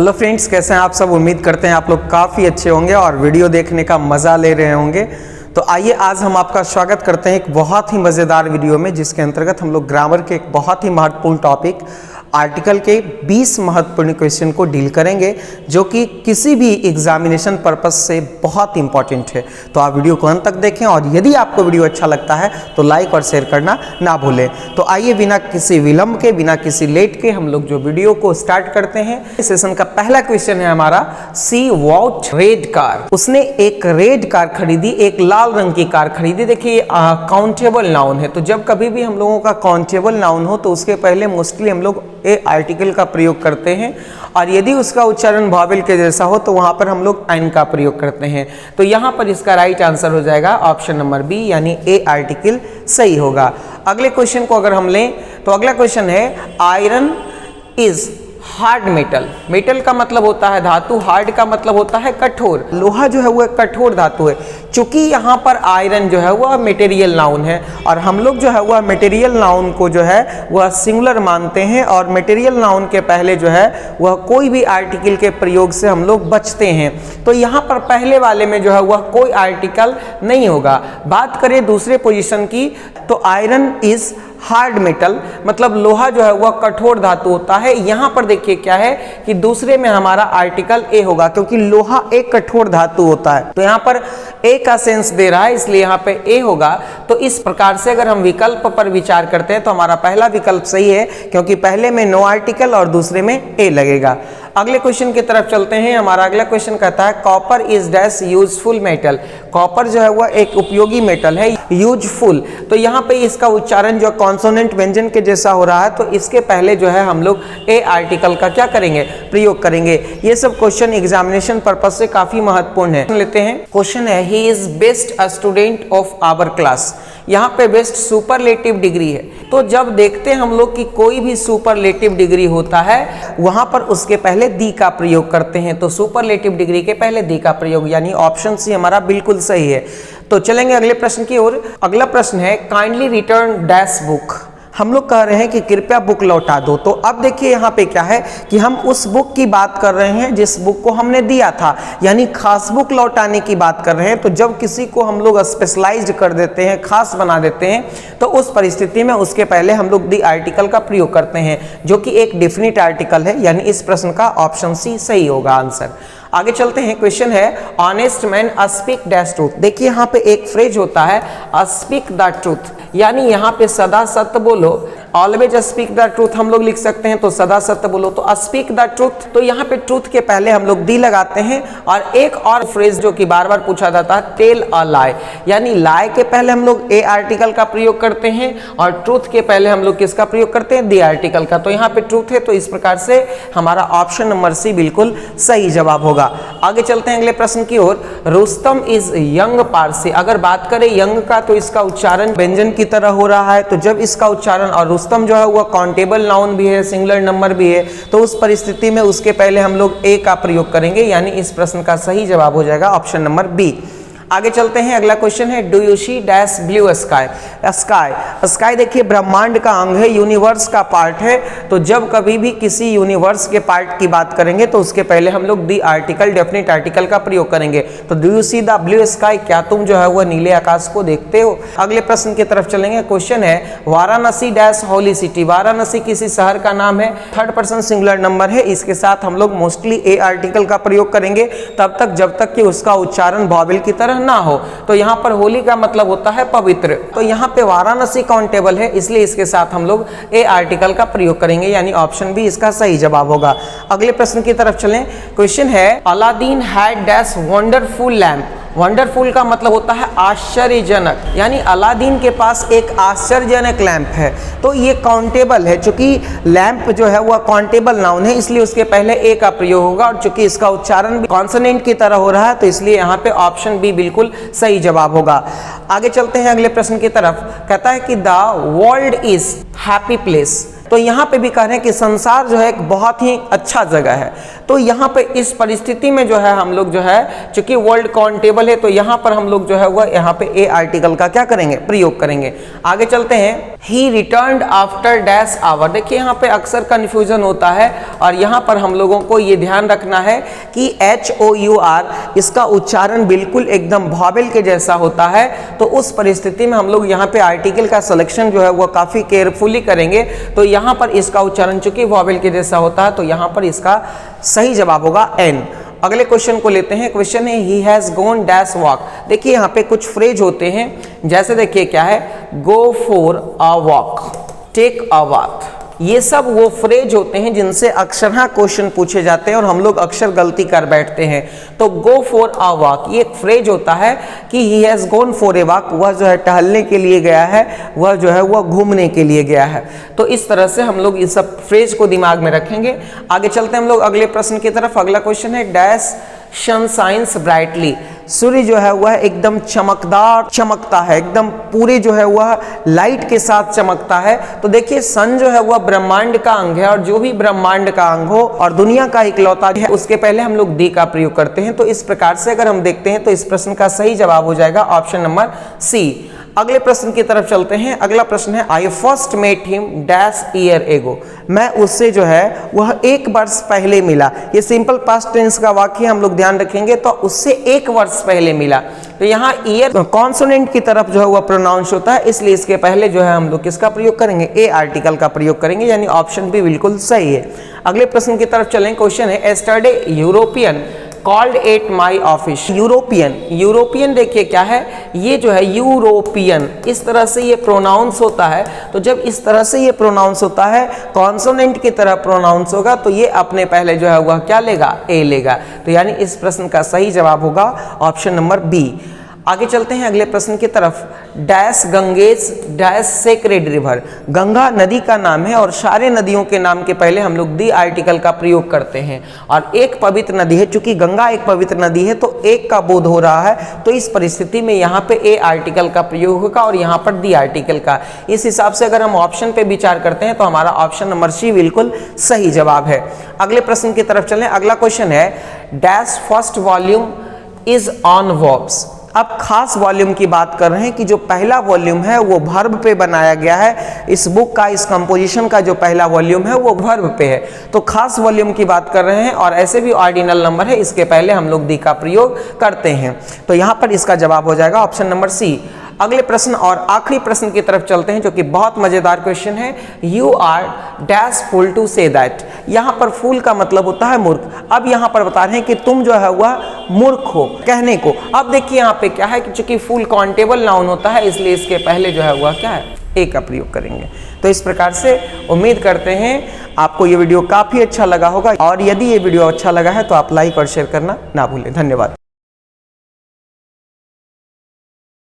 Hello friends, कैसे हैं आप सब। उम्मीद करते हैं आप लोग काफ़ी अच्छे होंगे और वीडियो देखने का मज़ा ले रहे होंगे। तो आइए आज हम आपका स्वागत करते हैं एक बहुत ही मज़ेदार वीडियो में, जिसके अंतर्गत हम लोग ग्रामर के एक बहुत ही महत्वपूर्ण टॉपिक आर्टिकल के 20 महत्वपूर्ण क्वेश्चन को डील करेंगे, जो कि किसी भी एग्जामिनेशन पर्पस से बहुत इंपॉर्टेंट है। तो आप वीडियो को अंत तक देखें और यदि आपको वीडियो अच्छा लगता है तो लाइक और शेयर करना ना भूलें। तो आइए बिना किसी विलंब के, बिना किसी लेट के हम लोग जो वीडियो को स्टार्ट करते हैं। इस सेशन का पहला क्वेश्चन है हमारा, सी वॉट रेड कार। उसने एक रेड कार खरीदी, एक लाल रंग की कार खरीदी। देखिए काउंटेबल नाउन है, तो जब कभी भी हम लोगों का काउंटेबल नाउन हो तो उसके पहले मोस्टली हम लोग ए आर्टिकल का प्रयोग करते हैं, और यदि उसका उच्चारण वावेल के जैसा हो तो वहां पर हम लोग एन का प्रयोग करते हैं। तो यहां पर इसका राइट आंसर हो जाएगा ऑप्शन नंबर बी, यानी ए आर्टिकल सही होगा। अगले क्वेश्चन को अगर हम लें तो अगला क्वेश्चन है, iron is hard metal. Metal का मतलब होता है धातु, हार्ड का मतलब होता है कठोर। लोहा जो है वो एक कठोर धातु है। चूंकि यहाँ पर आयरन जो है वह मटेरियल नाउन है, और हम लोग जो है वह मटेरियल नाउन को जो है वह सिंगुलर मानते हैं, और मटेरियल नाउन के पहले जो है वह कोई भी आर्टिकल के प्रयोग से हम लोग बचते हैं। तो यहाँ पर पहले वाले में जो है वह कोई आर्टिकल नहीं होगा। बात करें दूसरे पोजीशन की, तो आयरन इज हार्ड मेटल, मतलब लोहा जो है वह कठोर धातु होता है। यहां पर देखिए क्या है कि दूसरे में हमारा आर्टिकल ए होगा, क्योंकि लोहा एक कठोर धातु होता है। तो यहां पर ए का सेंस दे रहा है, इसलिए यहां पे ए होगा। तो इस प्रकार से अगर हम विकल्प पर विचार करते हैं तो हमारा पहला विकल्प सही है, क्योंकि पहले में नो आर्टिकल और दूसरे में ए लगेगा। अगले क्वेश्चन की तरफ चलते हैं। हमारा अगला क्वेश्चन कहता है, copper is dash useful metal. Copper जो है वह एक उपयोगी मेटल है, यूजफुल। तो यहाँ पे इसका उच्चारण जो कॉन्सोनेंट व्यंजन के जैसा हो रहा है, तो इसके पहले जो है हम लोग ए आर्टिकल का क्या करेंगे, प्रयोग करेंगे। ये सब क्वेश्चन एग्जामिनेशन पर्पस से काफी महत्वपूर्ण है। लेते हैं क्वेश्चन है, he is best student of our class. यहाँ पे बेस्ट सुपरलेटिव डिग्री है। तो जब देखते हैं हम लोग कि कोई भी सुपरलेटिव डिग्री होता है, वहां पर उसके पहले दी का प्रयोग करते हैं। तो सुपरलेटिव डिग्री के पहले दी का प्रयोग, यानी ऑप्शन सी हमारा बिल्कुल सही है। तो चलेंगे अगले प्रश्न की ओर। अगला प्रश्न है, काइंडली रिटर्न डैश बुक। हम लोग कह रहे हैं कि कृपया बुक लौटा दो। तो अब देखिए यहाँ पे क्या है कि हम उस बुक की बात कर रहे हैं जिस बुक को हमने दिया था, यानी खास बुक लौटाने की बात कर रहे हैं। तो जब किसी को हम लोग स्पेशलाइज्ड कर देते हैं, खास बना देते हैं, तो उस परिस्थिति में उसके पहले हम लोग दी आर्टिकल का प्रयोग करते हैं, जो कि एक डेफिनिट आर्टिकल है, यानी इस प्रश्न का ऑप्शन सी सही होगा आंसर। आगे चलते हैं। क्वेश्चन है, honest man speak dash truth. देखिए यहाँ पे एक फ्रेज होता है, स्पीक द ट्रूथ, यानी यहाँ पे सदा सत्य बोलो। ऑलवेज स्पीक द ट्रूथ हम लोग लिख सकते हैं, तो सदा सत्य बोलो। तो स्पीक द ट्रूथ, तो यहाँ पे ट्रूथ के पहले हम लोग दी लगाते हैं। और एक और फ्रेज जो कि बार बार पूछा जाता है, टेल अ लाई, यानी लाई के पहले हम लोग ए आर्टिकल का प्रयोग करते हैं, और ट्रूथ के पहले हम लोग किसका प्रयोग करते हैं, दी आर्टिकल का। तो यहाँ पे ट्रूथ है, तो इस प्रकार से हमारा ऑप्शन नंबर सी बिल्कुल सही जवाब होगा। आगे चलते हैं अगले प्रश्न की ओर। Rustam is young Parsi. अगर बात करें यंग का, तो इसका उच्चारण व्यंजन की तरह हो रहा है। तो जब इसका उच्चारण, और रुस्तम जो है वह काउंटेबल नाउन भी है, सिंगुलर नंबर भी है, तो उस परिस्थिति में उसके पहले हम लोग ए का प्रयोग करेंगे, यानी इस प्रश्न का सही जवाब हो जाएगा ऑप्शन नंबर बी। आगे चलते हैं। अगला क्वेश्चन है, do you see dash blue sky. Sky, sky देखिए ब्रह्मांड का अंग है, यूनिवर्स का पार्ट है। तो जब कभी भी किसी यूनिवर्स के पार्ट की बात करेंगे तो उसके पहले हम लोग दी आर्टिकल, डेफिनेट आर्टिकल का प्रयोग करेंगे। तो do you see the blue sky, क्या तुम जो है वह नीले आकाश को देखते हो। अगले प्रश्न की तरफ चलेंगे। क्वेश्चन है, Varanasi dash holy city. Varanasi किसी शहर का नाम है, थर्ड पर्सन सिंगुलर नंबर है। इसके साथ हम लोग मोस्टली ए आर्टिकल का प्रयोग करेंगे तब तक जब तक कि उसका उच्चारण वावेल की तरह ना हो। तो यहाँ पर होली का मतलब होता है पवित्र। तो यहाँ पे वाराणसी काउंटेबल है, इसलिए इसके साथ हम लोग ए आर्टिकल का प्रयोग करेंगे, यानी ऑप्शन बी इसका सही जवाब होगा। अगले प्रश्न की तरफ चलें। क्वेश्चन है, Aladdin had dash wonderful lamp. Wonderful का मतलब होता है आश्चर्यजनक, यानी अलादीन के पास एक आश्चर्यजनक लैंप है। तो ये काउंटेबल है, चूंकि लैंप जो है वह काउंटेबल नाउन है, इसलिए उसके पहले ए का प्रयोग होगा। और चूंकि इसका उच्चारण भी कॉन्सोनेंट की तरह हो रहा है, तो इसलिए यहाँ पे ऑप्शन बी बिल्कुल सही जवाब होगा। आगे चलते हैं अगले प्रश्न की तरफ। कहता है कि the world is happy place. तो यहाँ पे भी कह रहे हैं कि संसार जो है एक बहुत ही अच्छा जगह है। तो यहाँ पे इस परिस्थिति में जो है हम लोग जो है, चूंकि वर्ल्ड काउंटेबल है, तो यहाँ पर हम लोग जो है वह यहाँ पे ए आर्टिकल का क्या करेंगे, प्रयोग करेंगे। आगे चलते हैं। He returned after dash hour. देखिए यहाँ पे अक्सर कंफ्यूजन होता है और यहाँ पर हम लोगों को ये ध्यान रखना है कि HOUR इसका उच्चारण बिल्कुल एकदम वॉवेल के जैसा होता है। तो उस परिस्थिति में हम लोग यहाँ पे आर्टिकल का सिलेक्शन जो है वो काफी केयरफुली करेंगे। तो यहाँ पर इसका उच्चारण चूंकि वॉवेल के जैसा होता है, तो यहाँ पर इसका सही जवाब होगा N। अगले क्वेश्चन को लेते हैं। क्वेश्चन है he has gone dash walk. देखिए यहाँ पे कुछ फ्रेज होते हैं, जैसे देखिए क्या है, go for a walk, take a walk. ये सब वो फ्रेज होते हैं जिनसे अक्सर क्वेश्चन पूछे जाते हैं और हम लोग अक्सर गलती कर बैठते हैं। तो गो फॉर अ वॉक ये एक फ्रेज होता है कि he has gone for a walk, वह जो है टहलने के लिए गया है, वह जो है वह घूमने के लिए गया है। तो इस तरह से हम लोग इस सब फ्रेज को दिमाग में रखेंगे। आगे चलते हैं हम लोग अगले प्रश्न की तरफ। अगला क्वेश्चन है डैश सन शाइन्स ब्राइटली। सूर्य जो है वह एकदम चमकदार चमकता है, एकदम पूरे जो है वह लाइट के साथ चमकता है। तो देखिए सन जो है वह ब्रह्मांड का अंग है, और जो भी ब्रह्मांड का अंग हो और दुनिया का इकलौता है, उसके पहले हम लोग दी का प्रयोग करते हैं। तो इस प्रकार से अगर हम देखते हैं तो इस प्रश्न का सही जवाब हो जाएगा ऑप्शन नंबर सी। अगले प्रश्न की तरफ चलते हैं। अगला प्रश्न है I first met him dash year ago. मैं उससे जो है वह 1 वर्ष पहले मिला। ये सिंपल पास्ट टेंस का वाक्य हम लोग ध्यान रखेंगे, तो उससे 1 वर्ष पहले मिला। तो यहाँ ईयर कॉन्सोनेंट की तरफ जो है वह प्रोनाउंस होता है, इसलिए इसके पहले जो है हम लोग किसका प्रयोग करेंगे, ए आर्टिकल का प्रयोग करेंगे, यानी ऑप्शन भी बिल्कुल सही है। अगले प्रश्न की तरफ चलें। क्वेश्चन है yesterday European called at my office. European देखिए क्या है, ये जो है यूरोपियन, इस तरह से ये प्रोनाउंस होता है। तो जब इस तरह से ये प्रोनाउंस होता है, कॉन्सोनेंट की तरह प्रोनाउंस होगा, तो ये अपने पहले जो है वह क्या लेगा, ए लेगा। तो यानी इस प्रश्न का सही जवाब होगा ऑप्शन नंबर बी। आगे चलते हैं अगले प्रश्न की तरफ। Dash Ganges dash sacred river. Ganga नदी का नाम है और सारे नदियों के नाम के पहले हम लोग दी आर्टिकल का प्रयोग करते हैं, और एक पवित्र नदी है। चूंकि गंगा एक पवित्र नदी है तो एक का बोध हो रहा है, तो इस परिस्थिति में यहाँ पे ए आर्टिकल का प्रयोग होगा और यहाँ पर दी आर्टिकल का। इस हिसाब से अगर हम ऑप्शन पे विचार करते हैं तो हमारा ऑप्शन नंबर सी बिल्कुल सही जवाब है। अगले प्रश्न की तरफ चलें। अगला क्वेश्चन है dash first volume is on verbs. अब खास वॉल्यूम की बात कर रहे हैं कि जो पहला वॉल्यूम है वो वर्ब पे बनाया गया है। इस बुक का, इस कंपोजिशन का जो पहला वॉल्यूम है वो वर्ब पे है। तो खास वॉल्यूम की बात कर रहे हैं और ऐसे भी ऑर्डिनल नंबर है, इसके पहले हम लोग दी का प्रयोग करते हैं। तो यहाँ पर इसका जवाब हो जाएगा ऑप्शन नंबर सी। अगले प्रश्न और आखिरी प्रश्न की तरफ चलते हैं, जो कि बहुत मजेदार क्वेश्चन है। You are dash fool to say that. यहाँ पर फूल का मतलब होता है मूर्ख। अब यहाँ पर बता रहे हैं कि तुम जो है वह मूर्ख हो कहने को। अब देखिए यहाँ पे क्या है कि चूंकि फूल काउंटेबल नाउन होता है, इसलिए इसके पहले जो है वह क्या है, ए का प्रयोग करेंगे। तो इस प्रकार से उम्मीद करते हैं आपको ये वीडियो काफी अच्छा लगा होगा, और यदि ये वीडियो अच्छा लगा है तो आप लाइक और शेयर करना ना भूलें। धन्यवाद।